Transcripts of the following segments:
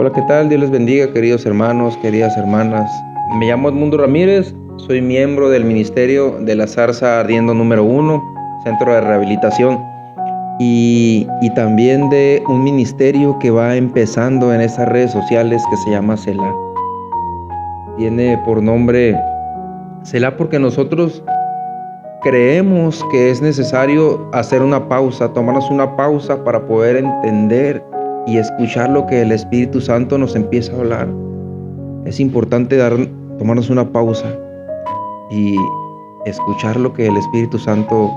Hola, ¿qué tal? Dios les bendiga, queridos hermanos, queridas hermanas. Me llamo Edmundo Ramírez, soy miembro del Ministerio de la Zarza Ardiendo número 1, Centro de Rehabilitación, y también de un ministerio que va empezando en estas redes sociales que se llama Selah. Tiene por nombre Selah porque nosotros creemos que es necesario hacer una pausa, tomarnos una pausa para poder entender y escuchar lo que el Espíritu Santo nos empieza a hablar. Es importante tomarnos una pausa y escuchar lo que el Espíritu Santo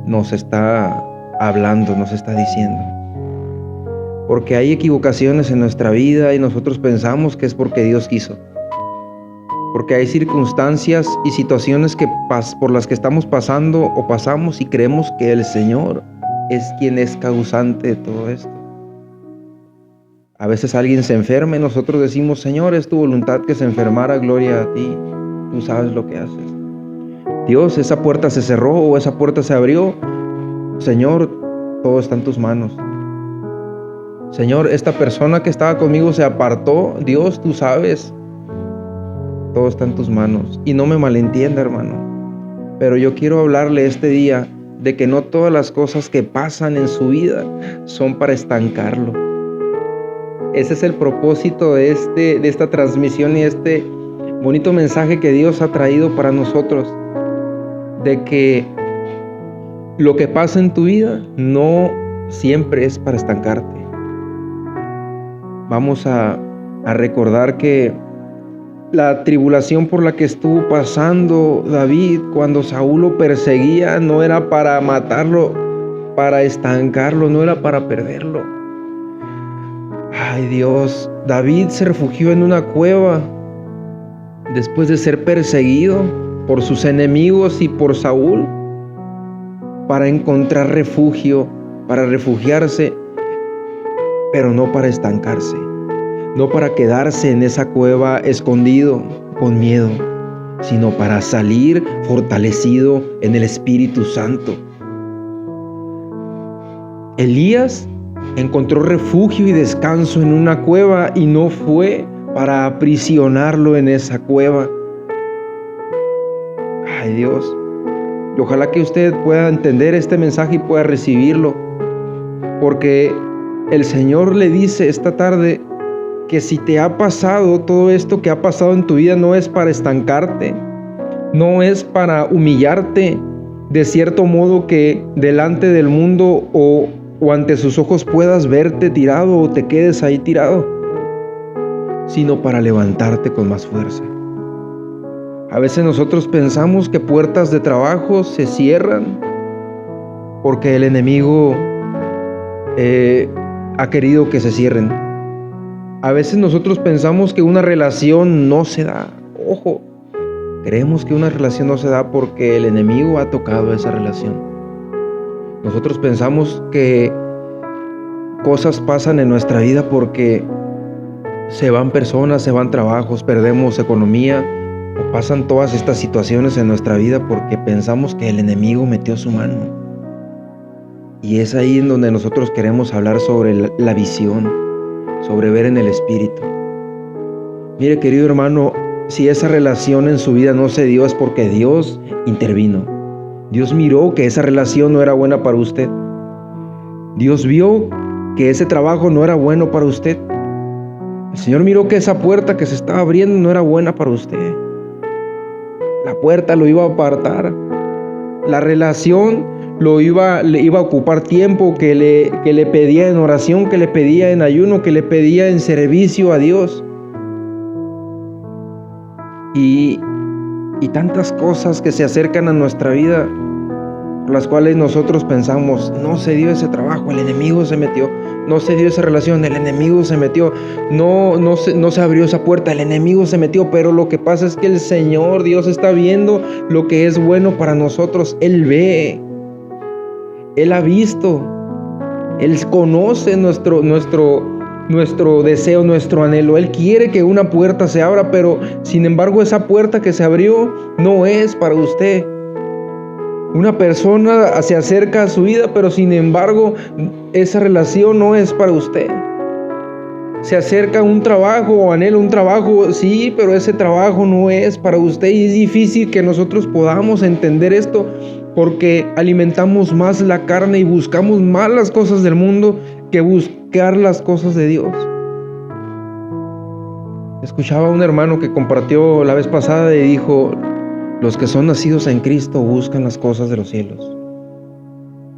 nos está hablando, nos está diciendo. Porque hay equivocaciones en nuestra vida y nosotros pensamos que es porque Dios quiso. Porque hay circunstancias y situaciones por las que estamos pasando o pasamos y creemos que el Señor es quien es causante de todo esto. A veces alguien se enferma y nosotros decimos: Señor, es tu voluntad que se enfermara, gloria a ti, tú sabes lo que haces. Dios, esa puerta se cerró o esa puerta se abrió. Señor, todo está en tus manos. Señor, esta persona que estaba conmigo se apartó. Dios, tú sabes. Todo está en tus manos. Y no me malentienda, hermano, pero yo quiero hablarle este día de que no todas las cosas que pasan en su vida son para estancarlo. Ese es el propósito de esta transmisión y este bonito mensaje que Dios ha traído para nosotros, de que lo que pasa en tu vida no siempre es para estancarte. Vamos a recordar que la tribulación por la que estuvo pasando David cuando Saúl lo perseguía no era para matarlo, para estancarlo, no era para perderlo. Ay, Dios, David se refugió en una cueva después de ser perseguido por sus enemigos y por Saúl para encontrar refugio, para refugiarse, pero no para estancarse, no para quedarse en esa cueva escondido con miedo, sino para salir fortalecido en el Espíritu Santo. Elías encontró refugio y descanso en una cueva y no fue para aprisionarlo en esa cueva. Ay, Dios, y ojalá que usted pueda entender este mensaje y pueda recibirlo, porque el Señor le dice esta tarde que si te ha pasado todo esto que ha pasado en tu vida, no es para estancarte, no es para humillarte de cierto modo que delante del mundo o ante sus ojos puedas verte tirado o te quedes ahí tirado, sino para levantarte con más fuerza. A veces nosotros pensamos que puertas de trabajo se cierran porque el enemigo ha querido que se cierren. A veces nosotros pensamos que una relación no se da. Ojo, creemos que una relación no se da porque el enemigo ha tocado esa relación. Nosotros pensamos que cosas pasan en nuestra vida porque se van personas, se van trabajos, perdemos economía, o pasan todas estas situaciones en nuestra vida porque pensamos que el enemigo metió su mano. Y es ahí en donde nosotros queremos hablar sobre la visión, sobre ver en el Espíritu. Mire, querido hermano, si esa relación en su vida no se dio es porque Dios intervino. Dios miró que esa relación no era buena para usted. Dios vio que ese trabajo no era bueno para usted. El Señor miró que esa puerta que se estaba abriendo no era buena para usted. La puerta lo iba a apartar. La relación le iba a ocupar tiempo que le pedía en oración, que le pedía en ayuno, que le pedía en servicio a Dios. Y tantas cosas que se acercan a nuestra vida, por las cuales nosotros pensamos: no se dio ese trabajo, el enemigo se metió. No se dio esa relación, el enemigo se metió. No se abrió esa puerta, el enemigo se metió. Pero lo que pasa es que el Señor Dios está viendo lo que es bueno para nosotros. Él ve, Él ha visto, Él conoce nuestro deseo, nuestro anhelo. Él quiere que una puerta se abra, pero sin embargo esa puerta que se abrió no es para usted. Una persona se acerca a su vida, pero sin embargo esa relación no es para usted. se acerca a un trabajo o anhela un trabajo, sí, pero ese trabajo no es para usted, y es difícil que nosotros podamos entender esto porque alimentamos más la carne y buscamos más las cosas del mundo que buscar las cosas de Dios. Escuchaba a un hermano que compartió la vez pasada y dijo: los que son nacidos en Cristo buscan las cosas de los cielos.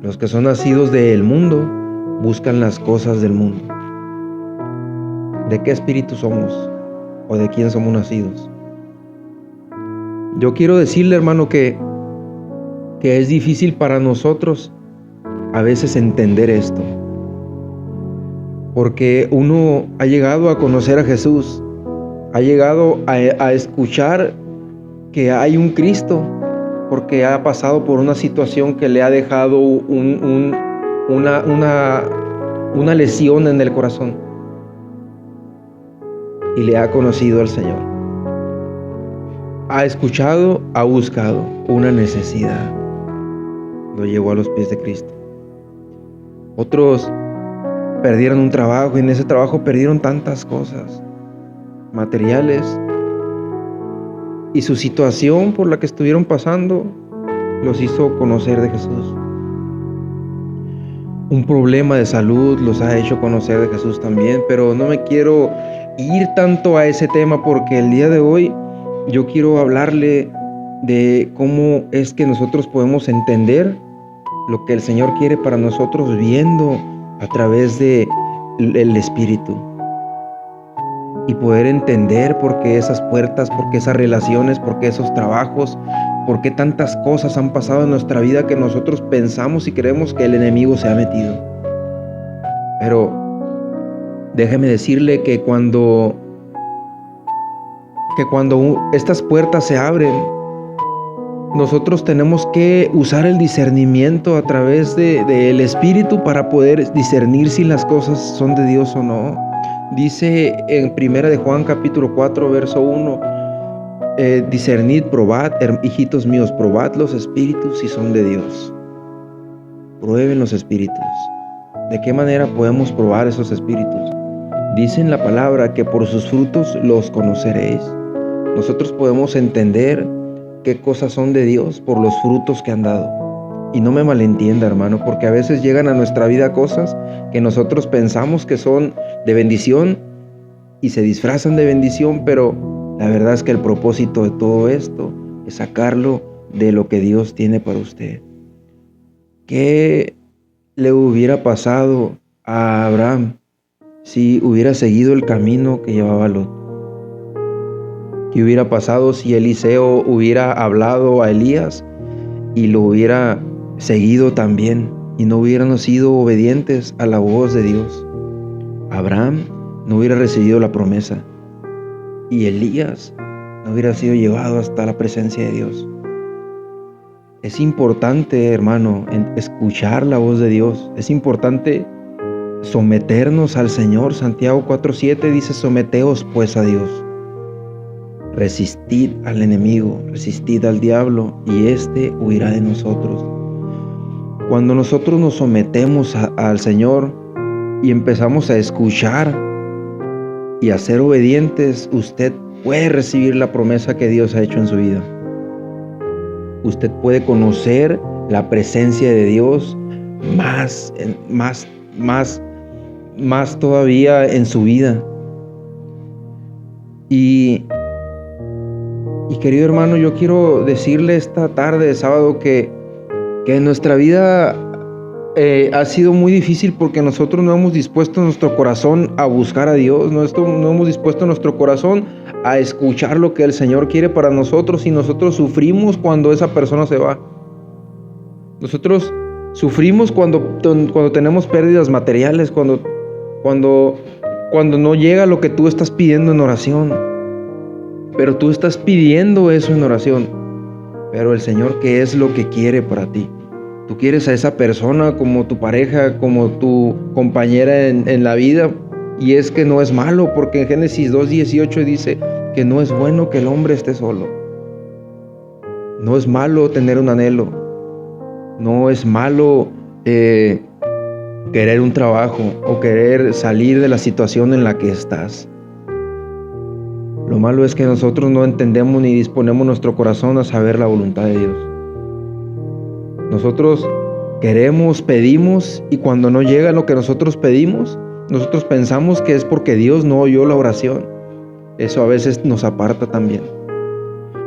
Los que son nacidos del mundo buscan las cosas del mundo. ¿De qué espíritu somos? ¿O de quién somos nacidos? Yo quiero decirle, hermano, que es difícil para nosotros a veces entender esto. Porque uno ha llegado a conocer a Jesús, ha llegado a escuchar que hay un Cristo, porque ha pasado por una situación que le ha dejado una lesión en el corazón y le ha conocido al Señor. Ha escuchado, ha buscado una necesidad, lo llevó a los pies de Cristo. Otros perdieron un trabajo y en ese trabajo perdieron tantas cosas materiales, y su situación por la que estuvieron pasando los hizo conocer de Jesús. Un problema de salud los ha hecho conocer de Jesús también, pero no me quiero ir tanto a ese tema porque el día de hoy yo quiero hablarle de cómo es que nosotros podemos entender lo que el Señor quiere para nosotros viendo a través del Espíritu. Y poder entender por qué esas puertas, por qué esas relaciones, por qué esos trabajos, por qué tantas cosas han pasado en nuestra vida que nosotros pensamos y creemos que el enemigo se ha metido. Pero déjeme decirle que cuando estas puertas se abren, nosotros tenemos que usar el discernimiento a través del Espíritu para poder discernir si las cosas son de Dios o no. Dice en 1 de Juan capítulo 4 verso 1, discernid, probad, hijitos míos, probad los espíritus si son de Dios. Prueben los espíritus. ¿De qué manera podemos probar esos espíritus? Dice en la palabra que por sus frutos los conoceréis. Nosotros podemos entender qué cosas son de Dios por los frutos que han dado. Y no me malentienda, hermano, porque a veces llegan a nuestra vida cosas que nosotros pensamos que son de bendición y se disfrazan de bendición, pero la verdad es que el propósito de todo esto es sacarlo de lo que Dios tiene para usted. ¿Qué le hubiera pasado a Abraham si hubiera seguido el camino que llevaba Lot? ¿Qué hubiera pasado si Eliseo hubiera hablado a Elías y lo hubiera seguido también y no hubieran sido obedientes a la voz de Dios? Abraham no hubiera recibido la promesa y Elías no hubiera sido llevado hasta la presencia de Dios. Es importante, hermano, escuchar la voz de Dios. Es importante someternos al Señor. Santiago 4:7 dice: someteos pues a Dios. Resistid al enemigo, resistid al diablo, y éste huirá de nosotros. Cuando nosotros nos sometemos al Señor y empezamos a escuchar y a ser obedientes, usted puede recibir la promesa que Dios ha hecho en su vida. Usted puede conocer la presencia de Dios más todavía en su vida. Y querido hermano, yo quiero decirle esta tarde de sábado que en nuestra vida ha sido muy difícil porque nosotros no hemos dispuesto nuestro corazón a buscar a Dios, no hemos dispuesto nuestro corazón a escuchar lo que el Señor quiere para nosotros, y nosotros sufrimos cuando esa persona se va. Nosotros sufrimos cuando tenemos pérdidas materiales, cuando no llega lo que tú estás pidiendo en oración. Pero tú estás pidiendo eso en oración. Pero el Señor, ¿qué es lo que quiere para ti? Tú quieres a esa persona como tu pareja, como tu compañera en la vida. Y es que no es malo, porque en Génesis 2:18 dice que no es bueno que el hombre esté solo. No es malo tener un anhelo. No es malo querer un trabajo o querer salir de la situación en la que estás. Lo malo es que nosotros no entendemos ni disponemos nuestro corazón a saber la voluntad de Dios. Nosotros queremos, pedimos, y cuando no llega lo que nosotros pedimos, nosotros pensamos que es porque Dios no oyó la oración. Eso a veces nos aparta también.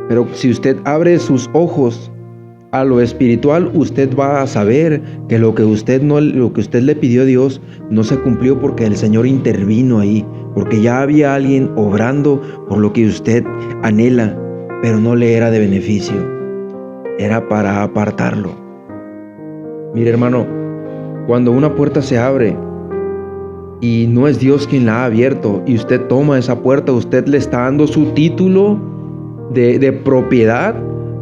Pero si usted abre sus ojos a lo espiritual, usted va a saber que lo que usted le pidió a Dios no se cumplió porque el Señor intervino ahí, porque ya había alguien obrando por lo que usted anhela, pero no le era de beneficio, era para apartarlo. Mire, hermano, cuando una puerta se abre y no es Dios quien la ha abierto y usted toma esa puerta, usted le está dando su título de propiedad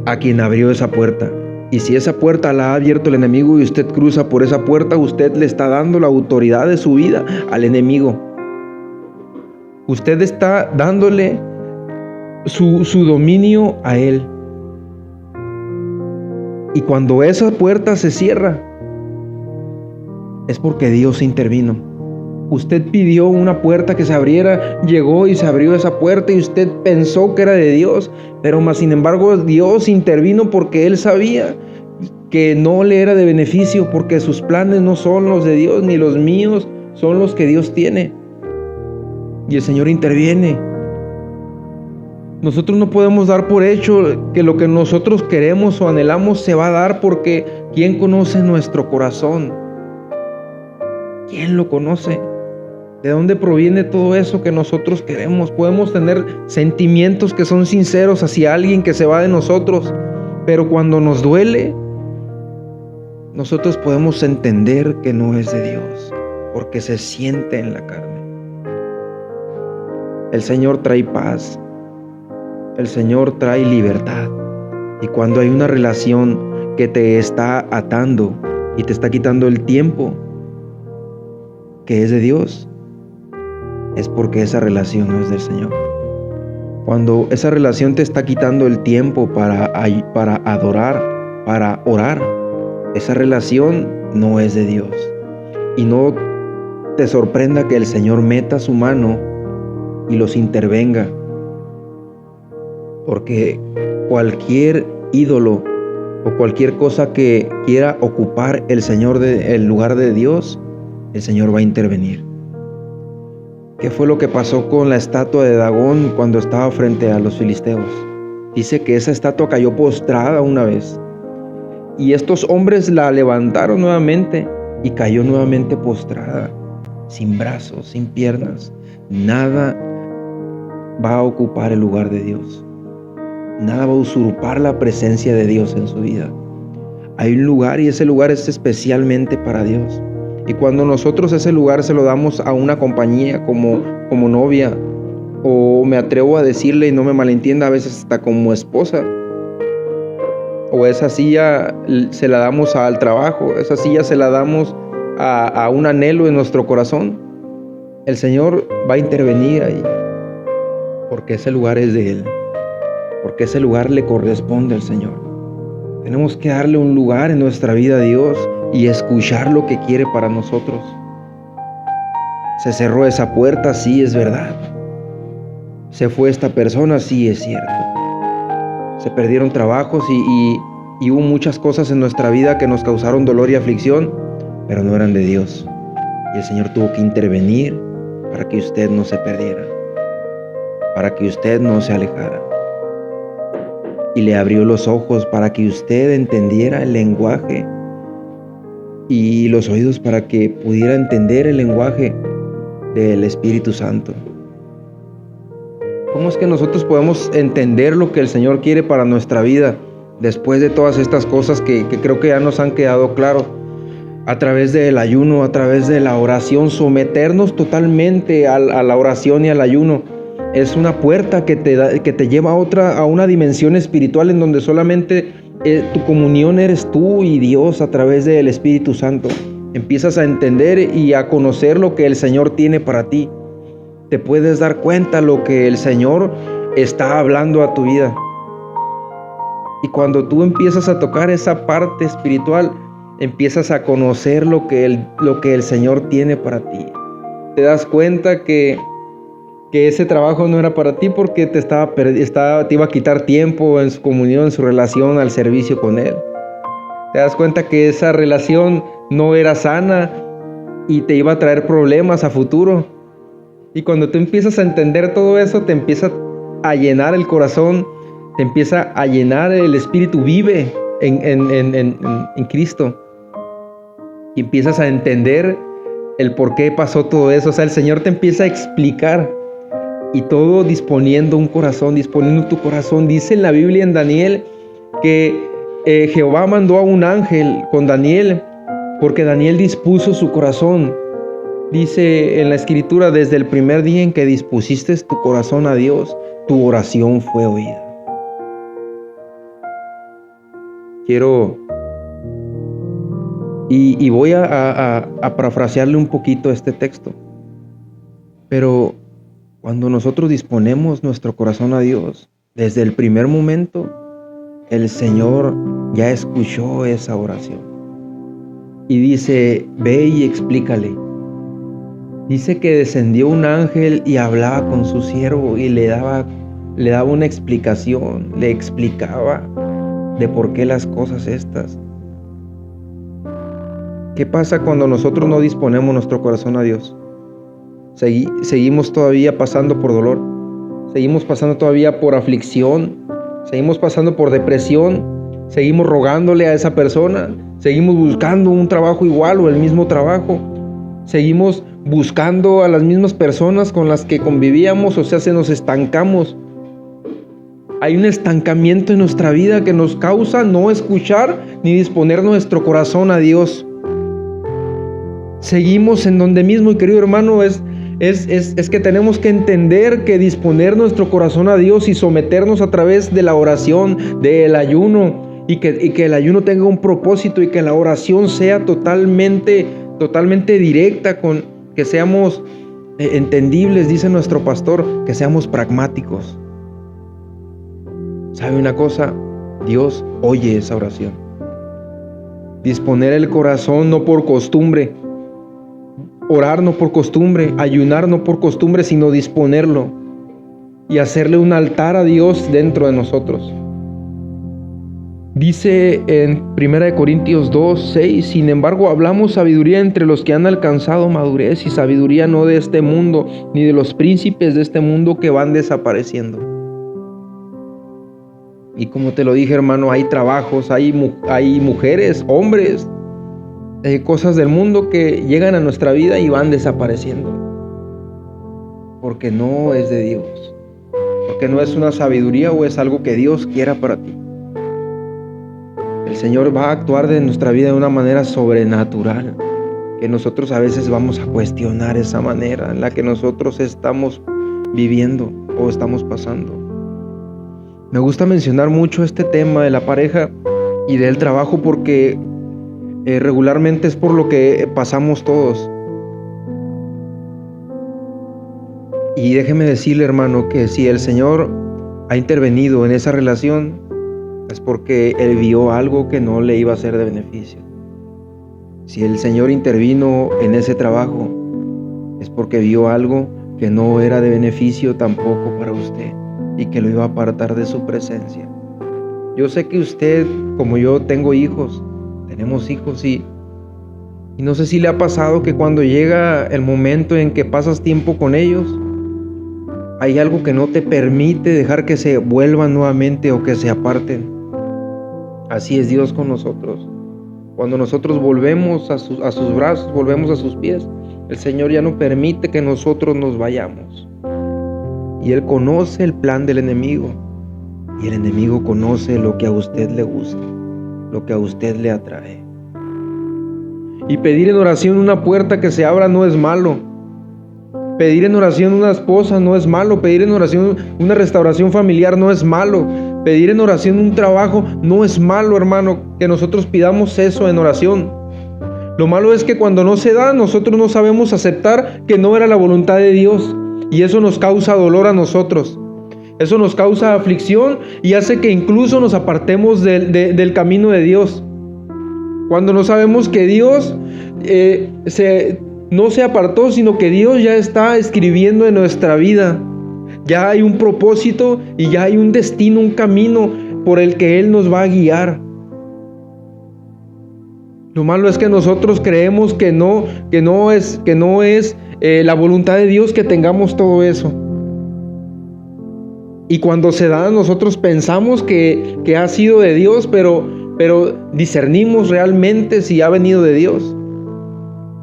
a quien abrió esa puerta. Y si esa puerta la ha abierto el enemigo y usted cruza por esa puerta, usted le está dando la autoridad de su vida al enemigo. Usted está dándole su dominio a él. Y cuando esa puerta se cierra, es porque Dios intervino. Usted pidió una puerta que se abriera, llegó y se abrió esa puerta y usted pensó que era de Dios, pero más sin embargo Dios intervino porque Él sabía que no le era de beneficio, porque sus planes no son los de Dios ni los míos, son los que Dios tiene. Y el Señor interviene. Nosotros no podemos dar por hecho que lo que nosotros queremos o anhelamos se va a dar, porque ¿quién conoce nuestro corazón? ¿Quién lo conoce? ¿De dónde proviene todo eso que nosotros queremos? Podemos tener sentimientos que son sinceros hacia alguien que se va de nosotros, pero cuando nos duele, nosotros podemos entender que no es de Dios, porque se siente en la carne. El Señor trae paz, el Señor trae libertad, y cuando hay una relación que te está atando y te está quitando el tiempo que es de Dios, es porque esa relación no es del Señor. Cuando esa relación te está quitando el tiempo para adorar, para orar, esa relación no es de Dios. Y no te sorprenda que el Señor meta su mano y los intervenga, porque cualquier ídolo o cualquier cosa que quiera ocupar el lugar de Dios, el Señor va a intervenir. ¿Qué fue lo que pasó con la estatua de Dagón cuando estaba frente a los filisteos? Dice que esa estatua cayó postrada una vez, y estos hombres la levantaron nuevamente y cayó nuevamente postrada, sin brazos, sin piernas. Nada va a ocupar el lugar de Dios. Nada va a usurpar la presencia de Dios en su vida. Hay un lugar, y ese lugar es especialmente para Dios. Y cuando nosotros ese lugar se lo damos a una compañía como novia, o me atrevo a decirle, y no me malentienda, a veces hasta como esposa, o esa silla se la damos al trabajo, esa silla se la damos a un anhelo en nuestro corazón, el Señor va a intervenir ahí, porque ese lugar es de Él, porque ese lugar le corresponde al Señor. Tenemos que darle un lugar en nuestra vida a Dios y escuchar lo que quiere para nosotros. Se cerró esa puerta, sí, es verdad. Se fue esta persona, sí, es cierto. Se perdieron trabajos y hubo muchas cosas en nuestra vida que nos causaron dolor y aflicción, pero no eran de Dios. Y el Señor tuvo que intervenir para que usted no se perdiera, para que usted no se alejara. Y le abrió los ojos para que usted entendiera el lenguaje, y los oídos para que pudiera entender el lenguaje del Espíritu Santo. ¿Cómo es que nosotros podemos entender lo que el Señor quiere para nuestra vida después de todas estas cosas que creo que ya nos han quedado claro? A través del ayuno, a través de la oración, someternos totalmente a la oración y al ayuno. Es una puerta que te lleva a una dimensión espiritual en donde solamente tu comunión eres tú y Dios a través del Espíritu Santo. Empiezas a entender y a conocer lo que el Señor tiene para ti. Te puedes dar cuenta lo que el Señor está hablando a tu vida. Y cuando tú empiezas a tocar esa parte espiritual, empiezas a conocer lo que el Señor tiene para ti. Te das cuenta que ese trabajo no era para ti porque te iba a quitar tiempo en su comunión, en su relación, al servicio con Él. Te das cuenta que esa relación no era sana y te iba a traer problemas a futuro. Y cuando tú empiezas a entender todo eso, te empieza a llenar el corazón, te empieza a llenar el espíritu, vive en Cristo. Y empiezas a entender el por qué pasó todo eso. O sea, el Señor te empieza a explicar. Y todo disponiendo un corazón, disponiendo tu corazón. Dice en la Biblia, en Daniel, que Jehová mandó a un ángel con Daniel, porque Daniel dispuso su corazón. Dice en la Escritura, desde el primer día en que dispusiste tu corazón a Dios, tu oración fue oída. Quiero, y voy a parafrasearle un poquito este texto, pero cuando nosotros disponemos nuestro corazón a Dios, desde el primer momento, el Señor ya escuchó esa oración. Y dice, ve y explícale. Dice que descendió un ángel y hablaba con su siervo y le daba una explicación, le explicaba de por qué las cosas estas. ¿Qué pasa cuando nosotros no disponemos nuestro corazón a Dios? Seguimos todavía pasando por dolor, seguimos pasando todavía por aflicción, seguimos pasando por depresión, seguimos rogándole a esa persona, seguimos buscando un trabajo igual o el mismo trabajo, seguimos buscando a las mismas personas con las que convivíamos, o sea, nos estancamos. Hay un estancamiento en nuestra vida que nos causa no escuchar ni disponer nuestro corazón a Dios. Seguimos en donde mismo, y querido hermano, es que tenemos que entender que disponer nuestro corazón a Dios y someternos a través de la oración, del ayuno, y que el ayuno tenga un propósito y que la oración sea totalmente directa, con que seamos entendibles, dice nuestro pastor, que seamos pragmáticos. ¿Sabe una cosa? Dios oye esa oración. Disponer el corazón no por costumbre, orar no por costumbre, ayunar no por costumbre, sino disponerlo y hacerle un altar a Dios dentro de nosotros. Dice en 1 Corintios 2:6, sin embargo hablamos sabiduría entre los que han alcanzado madurez, y sabiduría no de este mundo, ni de los príncipes de este mundo que van desapareciendo. Y como te lo dije, hermano, hay trabajos, hay mujeres, hombres, cosas del mundo que llegan a nuestra vida y van desapareciendo, porque no es de Dios, porque no es una sabiduría o es algo que Dios quiera para ti. El Señor va a actuar de nuestra vida de una manera sobrenatural, que nosotros a veces vamos a cuestionar esa manera en la que nosotros estamos viviendo o estamos pasando. Me gusta mencionar mucho este tema de la pareja y del trabajo porque regularmente es por lo que pasamos todos. Y déjeme decirle, hermano, que si el Señor ha intervenido en esa relación, es porque Él vio algo que no le iba a ser de beneficio. Si el Señor intervino en ese trabajo, es porque vio algo que no era de beneficio tampoco para usted y que lo iba a apartar de su presencia. Yo sé que usted, como yo, tengo hijos, tenemos hijos y no sé si le ha pasado que cuando llega el momento en que pasas tiempo con ellos, hay algo que no te permite dejar que se vuelvan nuevamente o que se aparten. Así es Dios con nosotros. Cuando nosotros volvemos a sus brazos, volvemos a sus pies, el Señor ya no permite que nosotros nos vayamos. Y Él conoce el plan del enemigo. Y el enemigo conoce lo que a usted le gusta, lo que a usted le atrae. Y pedir en oración una puerta que se abra no es malo. Pedir en oración una esposa no es malo. Pedir en oración una restauración familiar no es malo. Pedir en oración un trabajo no es malo, hermano, que nosotros pidamos eso en oración. Lo malo es que cuando no se da, nosotros no sabemos aceptar que no era la voluntad de Dios. Y eso nos causa dolor a nosotros. Eso nos causa aflicción y hace que incluso nos apartemos del camino de Dios. Cuando no sabemos que Dios no se apartó, sino que Dios ya está escribiendo en nuestra vida. Ya hay un propósito y ya hay un destino, un camino por el que Él nos va a guiar. Lo malo es que nosotros creemos que no es la voluntad de Dios que tengamos todo eso. Y cuando se da, nosotros pensamos que ha sido de Dios, pero discernimos realmente si ha venido de Dios.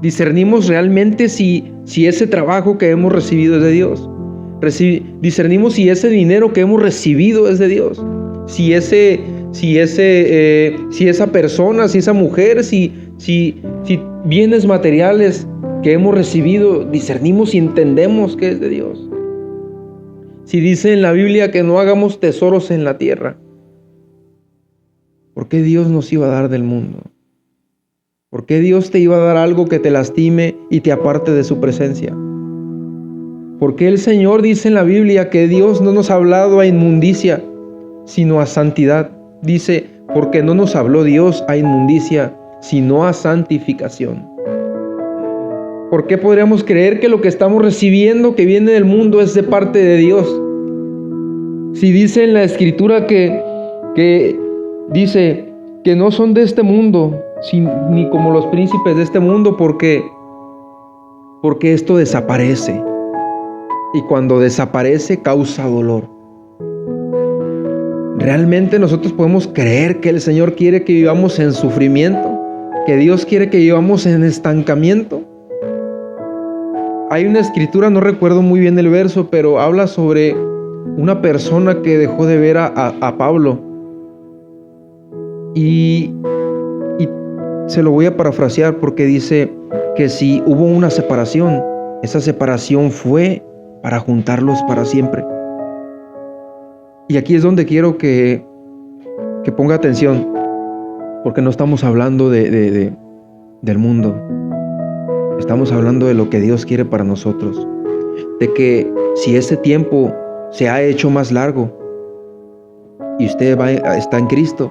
Discernimos realmente si ese trabajo que hemos recibido es de Dios. Discernimos si ese dinero que hemos recibido es de Dios. Si esa persona, si esa mujer, si bienes materiales que hemos recibido, discernimos y entendemos que es de Dios. Si dice en la Biblia que no hagamos tesoros en la tierra, ¿por qué Dios nos iba a dar del mundo? ¿Por qué Dios te iba a dar algo que te lastime y te aparte de su presencia? ¿Por qué el Señor dice en la Biblia que Dios no nos ha hablado a inmundicia, sino a santidad? Dice, porque no nos habló Dios a inmundicia, sino a santificación. ¿Por qué podríamos creer que lo que estamos recibiendo que viene del mundo es de parte de Dios? Si dice en la Escritura que dice que no son de este mundo, ni como los príncipes de este mundo, porque esto desaparece. Y cuando desaparece causa dolor. ¿Realmente nosotros podemos creer que el Señor quiere que vivamos en sufrimiento? ¿Que Dios quiere que vivamos en estancamiento? Hay una escritura, no recuerdo muy bien el verso, pero habla sobre una persona que dejó de ver a Pablo. Y se lo voy a parafrasear porque dice que si hubo una separación, esa separación fue para juntarlos para siempre. Y aquí es donde quiero que ponga atención, porque no estamos hablando del mundo. Estamos hablando de lo que Dios quiere para nosotros. De que si ese tiempo se ha hecho más largo y usted está en Cristo,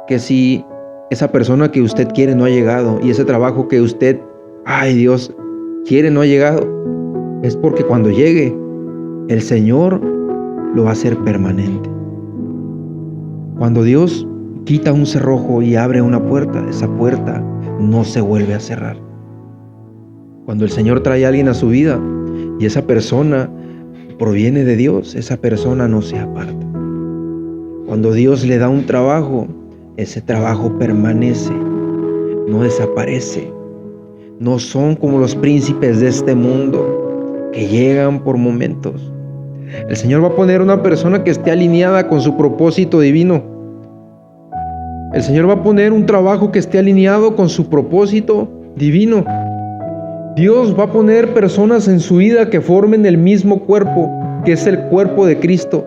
que si esa persona que usted quiere no ha llegado y ese trabajo que usted, Dios, quiere no ha llegado, es porque cuando llegue, el Señor lo va a hacer permanente. Cuando Dios quita un cerrojo y abre una puerta, esa puerta no se vuelve a cerrar. Cuando el Señor trae a alguien a su vida y esa persona proviene de Dios, esa persona no se aparta. Cuando Dios le da un trabajo, ese trabajo permanece, no desaparece. No son como los príncipes de este mundo que llegan por momentos. El Señor va a poner una persona que esté alineada con su propósito divino. El Señor va a poner un trabajo que esté alineado con su propósito divino. Dios va a poner personas en su vida que formen el mismo cuerpo, que es el cuerpo de Cristo,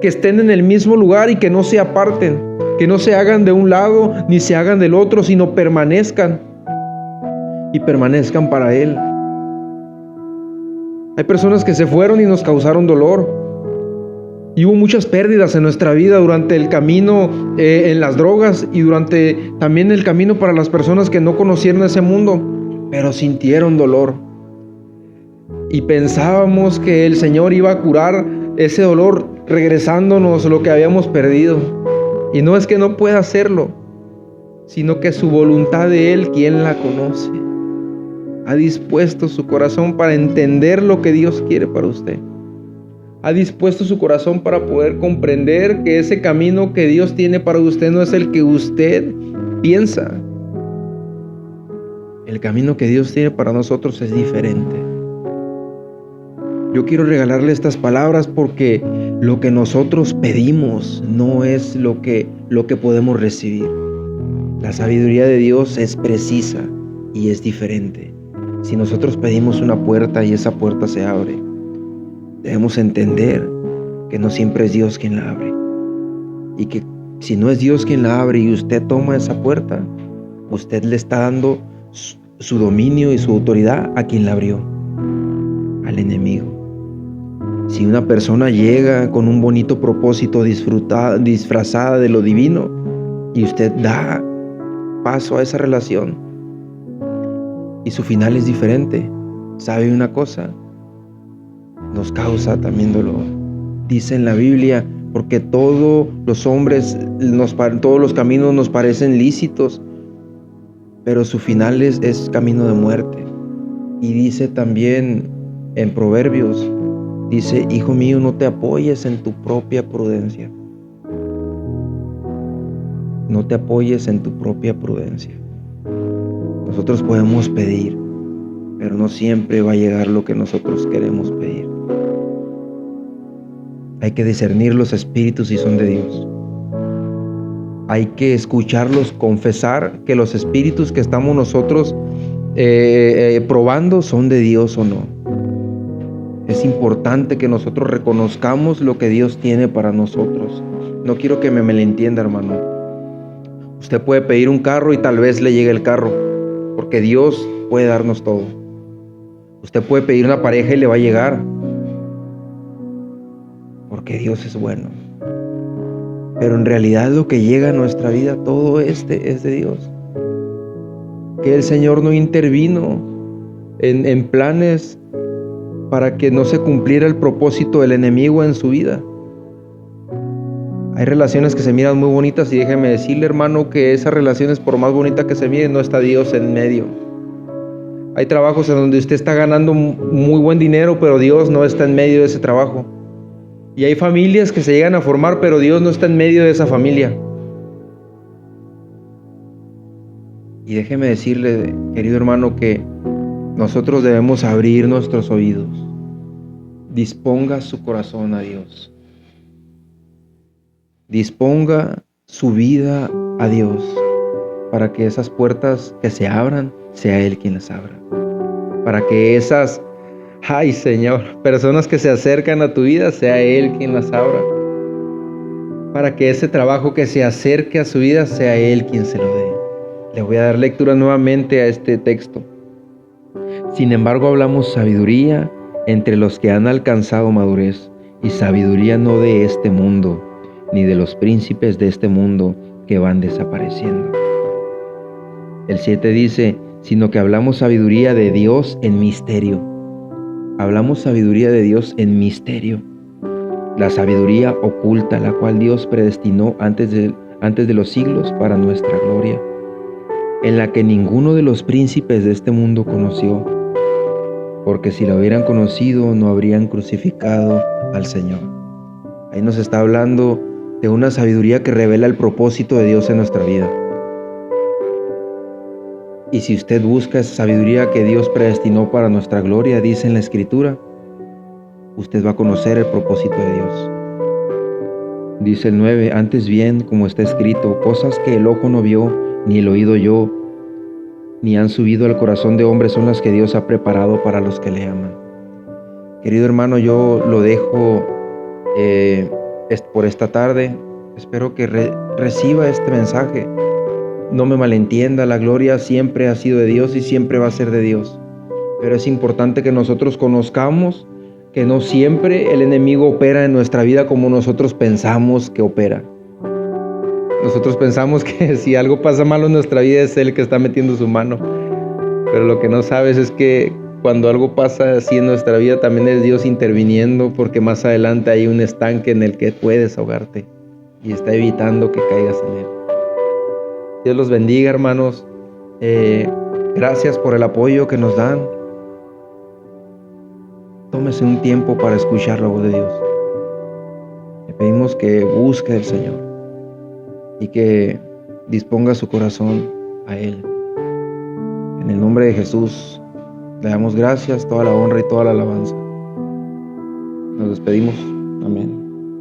que estén en el mismo lugar y que no se aparten, que no se hagan de un lado ni se hagan del otro, sino permanezcan y permanezcan para Él. Hay personas que se fueron y nos causaron dolor. Y hubo muchas pérdidas en nuestra vida durante el camino en las drogas y durante también el camino para las personas que no conocieron ese mundo, pero sintieron dolor. Y pensábamos que el Señor iba a curar ese dolor regresándonos lo que habíamos perdido. Y no es que no pueda hacerlo, sino que su voluntad de Él, ¿quién la conoce? Ha dispuesto su corazón para entender lo que Dios quiere para usted. Ha dispuesto su corazón para poder comprender que ese camino que Dios tiene para usted no es el que usted piensa. El camino que Dios tiene para nosotros es diferente. Yo quiero regalarle estas palabras porque lo que nosotros pedimos no es lo que podemos recibir. La sabiduría de Dios es precisa y es diferente. Si nosotros pedimos una puerta y esa puerta se abre, debemos entender que no siempre es Dios quien la abre. Y que si no es Dios quien la abre y usted toma esa puerta, usted le está dando su dominio y su autoridad a quien la abrió, al enemigo. Si una persona llega con un bonito propósito disfrazada de lo divino y usted da paso a esa relación y su final es diferente, ¿sabe una cosa? Nos causa también dolor. Dice en la Biblia, porque todos los hombres, todos los caminos nos parecen lícitos, pero su final es camino de muerte. Y dice también en Proverbios, dice, hijo mío, no te apoyes en tu propia prudencia. No te apoyes en tu propia prudencia. Nosotros podemos pedir, pero no siempre va a llegar lo que nosotros queremos pedir. Hay que discernir los espíritus si son de Dios. Hay que escucharlos, confesar que los espíritus que estamos nosotros probando son de Dios o no. Es importante que nosotros reconozcamos lo que Dios tiene para nosotros. No quiero que me malentienda, hermano. Usted puede pedir un carro y tal vez le llegue el carro, porque Dios puede darnos todo. Usted puede pedir una pareja y le va a llegar, porque Dios es bueno. Pero en realidad lo que llega a nuestra vida, todo es de Dios. Que el Señor no intervino en planes para que no se cumpliera el propósito del enemigo en su vida. Hay relaciones que se miran muy bonitas y déjeme decirle, hermano, que esas relaciones, por más bonitas que se miren, no está Dios en medio. Hay trabajos en donde usted está ganando muy buen dinero, pero Dios no está en medio de ese trabajo. Y hay familias que se llegan a formar, pero Dios no está en medio de esa familia. Y déjeme decirle, querido hermano, que nosotros debemos abrir nuestros oídos. Disponga su corazón a Dios. Disponga su vida a Dios para que esas puertas que se abran, sea Él quien las abra. Para que esas, ay Señor, personas que se acercan a tu vida, sea Él quien las abra. Para que ese trabajo que se acerque a su vida, sea Él quien se lo dé. Le voy a dar lectura nuevamente a este texto. Sin embargo, hablamos sabiduría entre los que han alcanzado madurez, y sabiduría no de este mundo, ni de los príncipes de este mundo que van desapareciendo. El 7 dice, sino que hablamos sabiduría de Dios en misterio. Hablamos sabiduría de Dios en misterio. La sabiduría oculta, la cual Dios predestinó antes de los siglos para nuestra gloria, en la que ninguno de los príncipes de este mundo conoció, porque si la hubieran conocido, no habrían crucificado al Señor. Ahí nos está hablando de una sabiduría que revela el propósito de Dios en nuestra vida. Y si usted busca esa sabiduría que Dios predestinó para nuestra gloria, dice en la Escritura, usted va a conocer el propósito de Dios. Dice el 9, antes bien, como está escrito, cosas que el ojo no vio, ni el oído oyó, ni han subido al corazón de hombre son las que Dios ha preparado para los que le aman. Querido hermano, yo lo dejo por esta tarde. Espero que reciba este mensaje. No me malentienda, la gloria siempre ha sido de Dios y siempre va a ser de Dios. Pero es importante que nosotros conozcamos que no siempre el enemigo opera en nuestra vida como nosotros pensamos que opera. Nosotros pensamos que si algo pasa malo en nuestra vida es Él que está metiendo su mano. Pero lo que no sabes es que cuando algo pasa así en nuestra vida también es Dios interviniendo, porque más adelante hay un estanque en el que puedes ahogarte y está evitando que caigas en él. Dios los bendiga, hermanos. Gracias por el apoyo que nos dan. Tómese un tiempo para escuchar la voz de Dios. Le pedimos que busque al Señor y que disponga su corazón a Él. En el nombre de Jesús, le damos gracias, toda la honra y toda la alabanza. Nos despedimos. Amén.